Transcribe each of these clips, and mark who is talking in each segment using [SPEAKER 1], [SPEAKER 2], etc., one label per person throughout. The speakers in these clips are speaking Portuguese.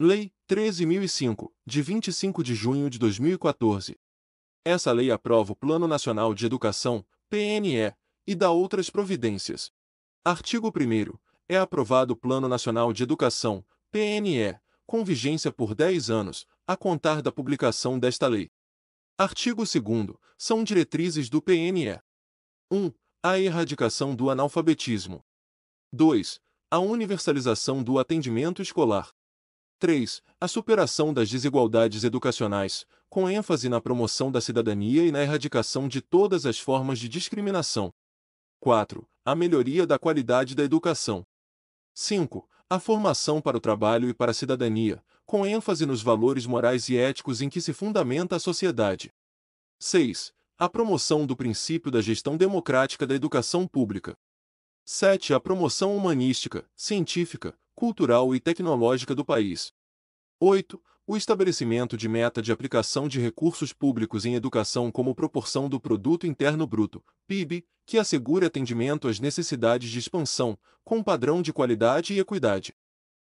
[SPEAKER 1] Lei 13.005, de 25 de junho de 2014. Essa lei aprova o Plano Nacional de Educação, PNE, e dá outras providências. Artigo 1º. É aprovado o Plano Nacional de Educação, PNE, com vigência por 10 anos, a contar da publicação desta lei. Artigo 2º. São diretrizes do PNE. 1. A erradicação do analfabetismo. 2. A universalização do atendimento escolar. 3. A superação das desigualdades educacionais, com ênfase na promoção da cidadania e na erradicação de todas as formas de discriminação. 4. A melhoria da qualidade da educação. 5. A formação para o trabalho e para a cidadania, com ênfase nos valores morais e éticos em que se fundamenta a sociedade. 6. A promoção do princípio da gestão democrática da educação pública. 7. A promoção humanística, científica, cultural e tecnológica do país. 8. O estabelecimento de meta de aplicação de recursos públicos em educação como proporção do Produto Interno Bruto, PIB, que assegure atendimento às necessidades de expansão, com padrão de qualidade e equidade.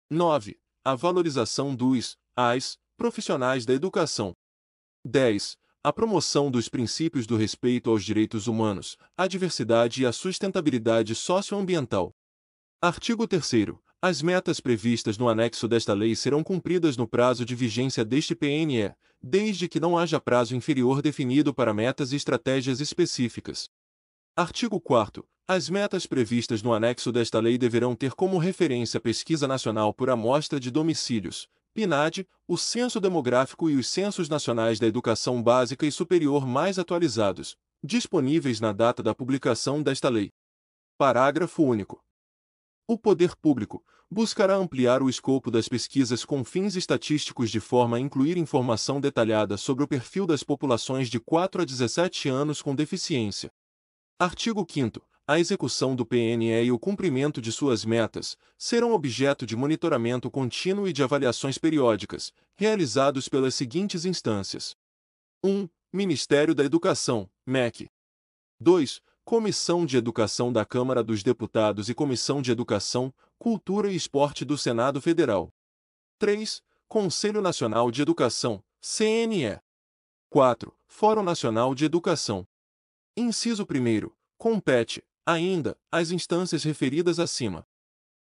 [SPEAKER 1] 9. A valorização dos profissionais da educação. 10. A promoção dos princípios do respeito aos direitos humanos, à diversidade e à sustentabilidade socioambiental. Artigo 3º. As metas previstas no anexo desta lei serão cumpridas no prazo de vigência deste PNE, desde que não haja prazo inferior definido para metas e estratégias específicas. Artigo 4º. As metas previstas no anexo desta lei deverão ter como referência a Pesquisa Nacional por Amostra de Domicílios, PNAD, o Censo Demográfico e os Censos Nacionais da Educação Básica e Superior mais atualizados, disponíveis na data da publicação desta lei. Parágrafo único. O poder público buscará ampliar o escopo das pesquisas com fins estatísticos de forma a incluir informação detalhada sobre o perfil das populações de 4 a 17 anos com deficiência. Artigo 5º. A execução do PNE e o cumprimento de suas metas serão objeto de monitoramento contínuo e de avaliações periódicas, realizados pelas seguintes instâncias. 1. Ministério da Educação, MEC. 2. Comissão de Educação da Câmara dos Deputados e Comissão de Educação, Cultura e Esporte do Senado Federal. 3. Conselho Nacional de Educação, CNE. 4. Fórum Nacional de Educação. Inciso 1º. Compete, ainda, às instâncias referidas acima.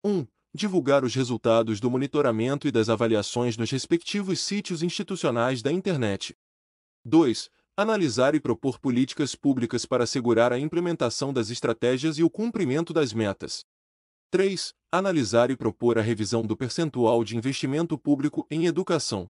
[SPEAKER 1] 1. Divulgar os resultados do monitoramento e das avaliações nos respectivos sítios institucionais da Internet. 2. Analisar e propor políticas públicas para assegurar a implementação das estratégias e o cumprimento das metas. 3. Analisar e propor a revisão do percentual de investimento público em educação.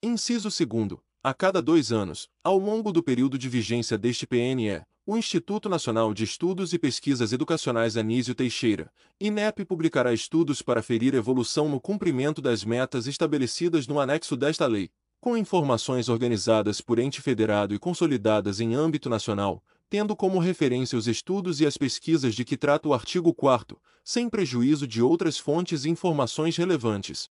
[SPEAKER 1] Inciso 2º. A cada 2 anos, ao longo do período de vigência deste PNE, o Instituto Nacional de Estudos e Pesquisas Educacionais Anísio Teixeira, INEP, publicará estudos para aferir evolução no cumprimento das metas estabelecidas no anexo desta lei, com informações organizadas por ente federado e consolidadas em âmbito nacional, tendo como referência os estudos e as pesquisas de que trata o artigo 4º, sem prejuízo de outras fontes e informações relevantes.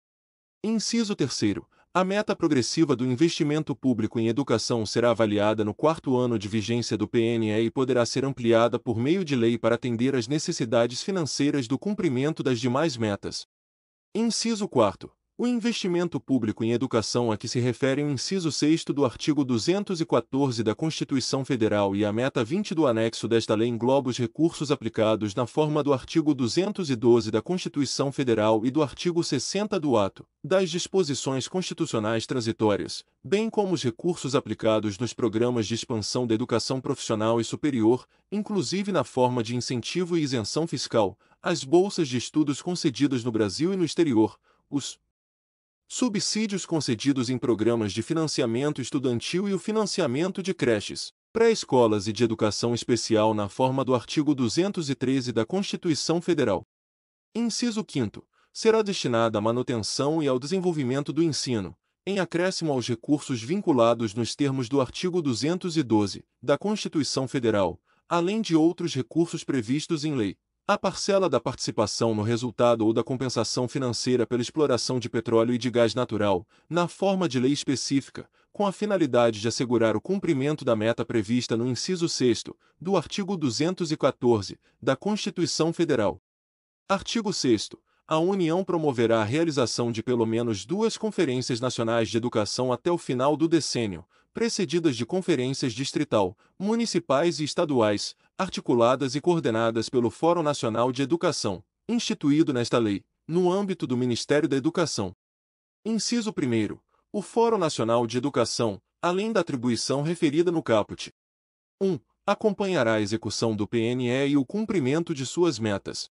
[SPEAKER 1] Inciso 3º. A meta progressiva do investimento público em educação será avaliada no 4º ano de vigência do PNE e poderá ser ampliada por meio de lei para atender às necessidades financeiras do cumprimento das demais metas. Inciso 4º. O investimento público em educação a que se refere o inciso 6º do artigo 214 da Constituição Federal e a meta 20 do anexo desta lei engloba os recursos aplicados na forma do artigo 212 da Constituição Federal e do artigo 60 do ato, das disposições constitucionais transitórias, bem como os recursos aplicados nos programas de expansão da educação profissional e superior, inclusive na forma de incentivo e isenção fiscal, as bolsas de estudos concedidas no Brasil e no exterior, os subsídios concedidos em programas de financiamento estudantil e o financiamento de creches, pré-escolas e de educação especial na forma do artigo 213 da Constituição Federal. Inciso 5º. Será destinada à manutenção e ao desenvolvimento do ensino, em acréscimo aos recursos vinculados nos termos do artigo 212 da Constituição Federal, além de outros recursos previstos em lei. A parcela da participação no resultado ou da compensação financeira pela exploração de petróleo e de gás natural, na forma de lei específica, com a finalidade de assegurar o cumprimento da meta prevista no inciso 6º do artigo 214 da Constituição Federal. Artigo 6º. a União promoverá a realização de pelo menos 2 Conferências Nacionais de Educação até o final do decênio, precedidas de conferências distrital, municipais e estaduais, articuladas e coordenadas pelo Fórum Nacional de Educação, instituído nesta lei, no âmbito do Ministério da Educação. Inciso 1º. O Fórum Nacional de Educação, além da atribuição referida no caput 1. Acompanhará a execução do PNE e o cumprimento de suas metas.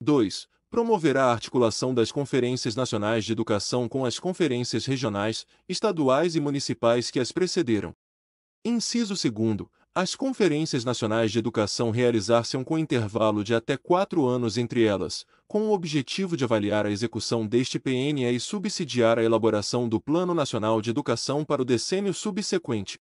[SPEAKER 1] 2. Promoverá a articulação das Conferências Nacionais de Educação com as conferências regionais, estaduais e municipais que as precederam. Inciso 2º. As Conferências Nacionais de Educação realizar-se-ão com intervalo de até 4 anos entre elas, com o objetivo de avaliar a execução deste PNE e subsidiar a elaboração do Plano Nacional de Educação para o decênio subsequente.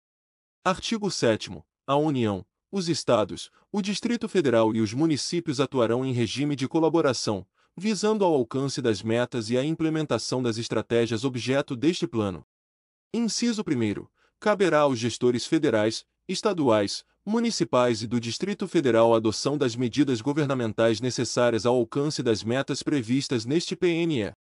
[SPEAKER 1] Artigo 7º. A União, os Estados, o Distrito Federal e os municípios atuarão em regime de colaboração, visando ao alcance das metas e à implementação das estratégias objeto deste plano. Inciso 1º. Caberá aos gestores federais, estaduais, municipais e do Distrito Federal a adoção das medidas governamentais necessárias ao alcance das metas previstas neste PNE.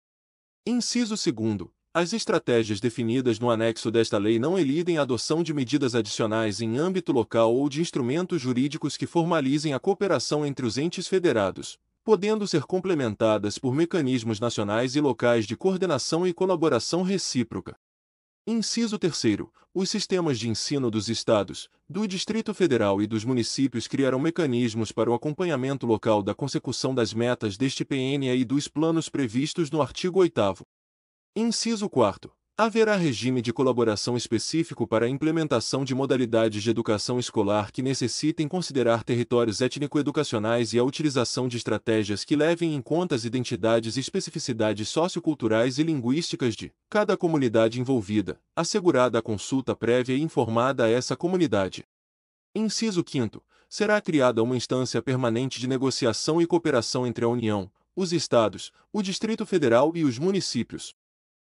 [SPEAKER 1] Inciso 2º. As estratégias definidas no anexo desta lei não elidem a adoção de medidas adicionais em âmbito local ou de instrumentos jurídicos que formalizem a cooperação entre os entes federados, podendo ser complementadas por mecanismos nacionais e locais de coordenação e colaboração recíproca. Inciso 3º. Os sistemas de ensino dos Estados, do Distrito Federal e dos municípios criarão mecanismos para o acompanhamento local da consecução das metas deste PNE e dos planos previstos no artigo 8º. Inciso 4º. Haverá regime de colaboração específico para a implementação de modalidades de educação escolar que necessitem considerar territórios étnico-educacionais e a utilização de estratégias que levem em conta as identidades e especificidades socioculturais e linguísticas de cada comunidade envolvida, assegurada a consulta prévia e informada a essa comunidade. Inciso 5º. Será criada uma instância permanente de negociação e cooperação entre a União, os Estados, o Distrito Federal e os municípios.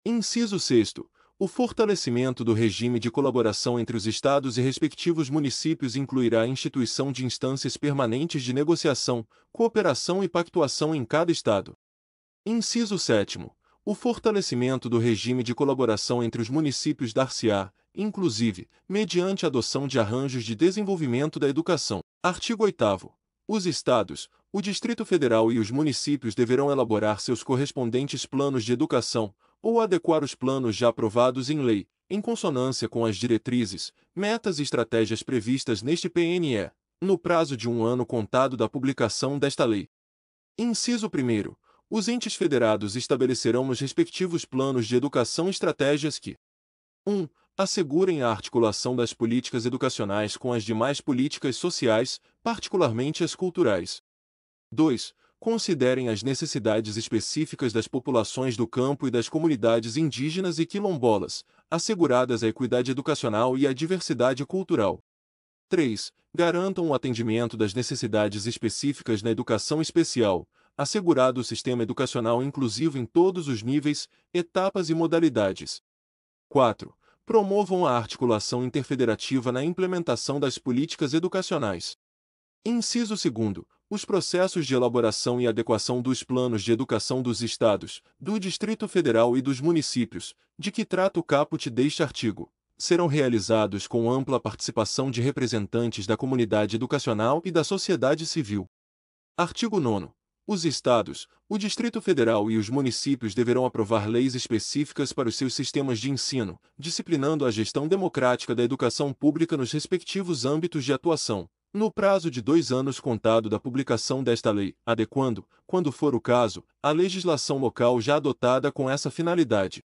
[SPEAKER 1] Inciso 6º. O fortalecimento do regime de colaboração entre os Estados e respectivos municípios incluirá a instituição de instâncias permanentes de negociação, cooperação e pactuação em cada Estado. Inciso 7º. O fortalecimento do regime de colaboração entre os municípios dar-se-á, inclusive, mediante a adoção de arranjos de desenvolvimento da educação. Artigo 8º. Os Estados, o Distrito Federal e os municípios deverão elaborar seus correspondentes planos de educação, ou adequar os planos já aprovados em lei, em consonância com as diretrizes, metas e estratégias previstas neste PNE, no prazo de 1 ano contado da publicação desta lei. Inciso 1º. Os entes federados estabelecerão nos respectivos planos de educação estratégias que 1. Assegurem a articulação das políticas educacionais com as demais políticas sociais, particularmente as culturais. 2. Considerem as necessidades específicas das populações do campo e das comunidades indígenas e quilombolas, asseguradas a equidade educacional e a diversidade cultural. 3. Garantam o atendimento das necessidades específicas na educação especial, assegurado o sistema educacional inclusivo em todos os níveis, etapas e modalidades. 4. Promovam a articulação interfederativa na implementação das políticas educacionais. Inciso 2º. Os processos de elaboração e adequação dos planos de educação dos Estados, do Distrito Federal e dos municípios, de que trata o caput deste artigo, serão realizados com ampla participação de representantes da comunidade educacional e da sociedade civil. Artigo 9º. Os Estados, o Distrito Federal e os municípios deverão aprovar leis específicas para os seus sistemas de ensino, disciplinando a gestão democrática da educação pública nos respectivos âmbitos de atuação, no prazo de 2 anos contado da publicação desta lei, adequando, quando for o caso, a legislação local já adotada com essa finalidade.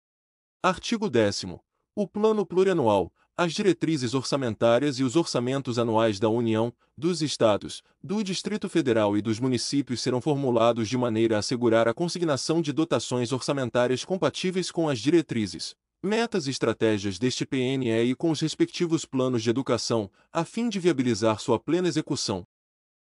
[SPEAKER 1] Artigo 10º. O Plano Plurianual, as diretrizes orçamentárias e os orçamentos anuais da União, dos Estados, do Distrito Federal e dos municípios serão formulados de maneira a assegurar a consignação de dotações orçamentárias compatíveis com as diretrizes, metas e estratégias deste PNE e com os respectivos planos de educação, a fim de viabilizar sua plena execução.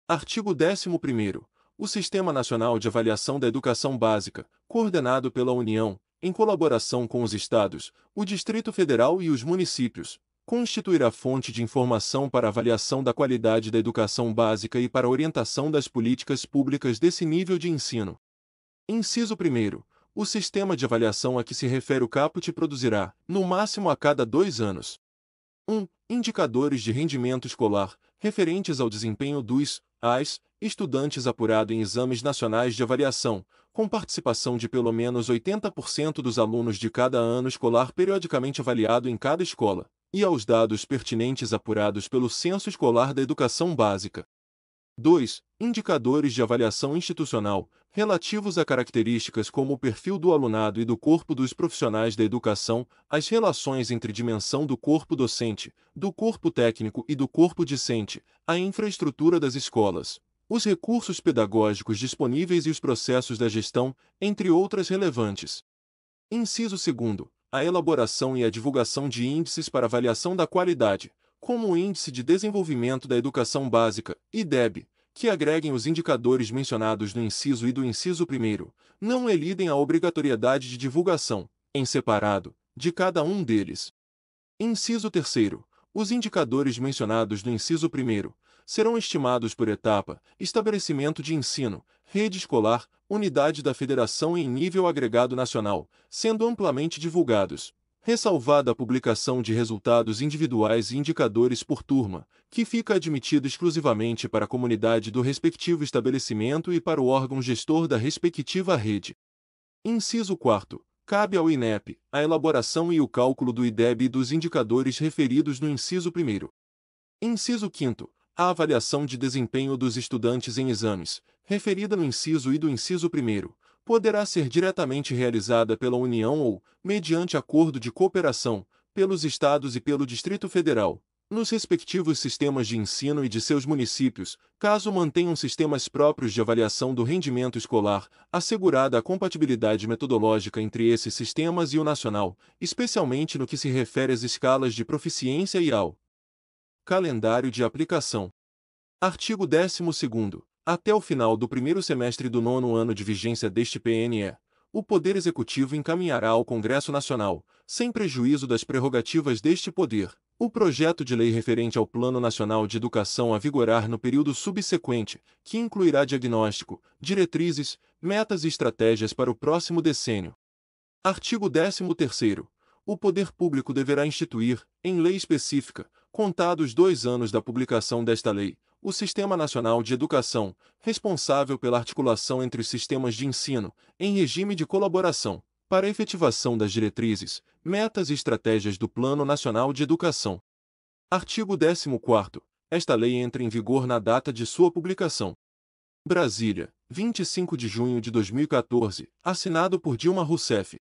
[SPEAKER 1] Artigo 11º. O Sistema Nacional de Avaliação da Educação Básica, coordenado pela União, em colaboração com os Estados, o Distrito Federal e os municípios, constituirá fonte de informação para avaliação da qualidade da educação básica e para orientação das políticas públicas desse nível de ensino. Inciso 1º. O sistema de avaliação a que se refere o caput produzirá, no máximo a cada 2 anos, 1. Indicadores de rendimento escolar, referentes ao desempenho dos AIS, estudantes apurado em exames nacionais de avaliação, com participação de pelo menos 80% dos alunos de cada ano escolar periodicamente avaliado em cada escola, e aos dados pertinentes apurados pelo Censo Escolar da Educação Básica. 2. Indicadores de avaliação institucional, relativos a características como o perfil do alunado e do corpo dos profissionais da educação, as relações entre dimensão do corpo docente, do corpo técnico e do corpo discente, a infraestrutura das escolas, os recursos pedagógicos disponíveis e os processos da gestão, entre outras relevantes. Inciso 2º. A elaboração e a divulgação de índices para avaliação da qualidade, como o Índice de Desenvolvimento da Educação Básica, IDEB, que agreguem os indicadores mencionados no inciso e do inciso 1º, não elidem a obrigatoriedade de divulgação, em separado, de cada um deles. Inciso 3º. Os indicadores mencionados no inciso 1º serão estimados por etapa, estabelecimento de ensino, rede escolar, unidade da federação e em nível agregado nacional, sendo amplamente divulgados, ressalvada a publicação de resultados individuais e indicadores por turma, que fica admitido exclusivamente para a comunidade do respectivo estabelecimento e para o órgão gestor da respectiva rede. Inciso 4º. Cabe ao INEP a elaboração e o cálculo do IDEB e dos indicadores referidos no inciso 1º. Inciso 5º. A avaliação de desempenho dos estudantes em exames, referida no inciso e do inciso 1º, poderá ser diretamente realizada pela União ou, mediante acordo de cooperação, pelos Estados e pelo Distrito Federal, nos respectivos sistemas de ensino e de seus municípios, caso mantenham sistemas próprios de avaliação do rendimento escolar, assegurada a compatibilidade metodológica entre esses sistemas e o nacional, especialmente no que se refere às escalas de proficiência e ao calendário de aplicação. Artigo 12º. Até o final do primeiro semestre do 9º ano de vigência deste PNE, o Poder Executivo encaminhará ao Congresso Nacional, sem prejuízo das prerrogativas deste poder, o projeto de lei referente ao Plano Nacional de Educação a vigorar no período subsequente, que incluirá diagnóstico, diretrizes, metas e estratégias para o próximo decênio. Artigo 13º. O poder público deverá instituir, em lei específica, contados 2 anos da publicação desta lei, o Sistema Nacional de Educação, responsável pela articulação entre os sistemas de ensino, em regime de colaboração, para a efetivação das diretrizes, metas e estratégias do Plano Nacional de Educação. Artigo 14º. Esta lei entra em vigor na data de sua publicação. Brasília, 25 de junho de 2014, assinado por Dilma Rousseff.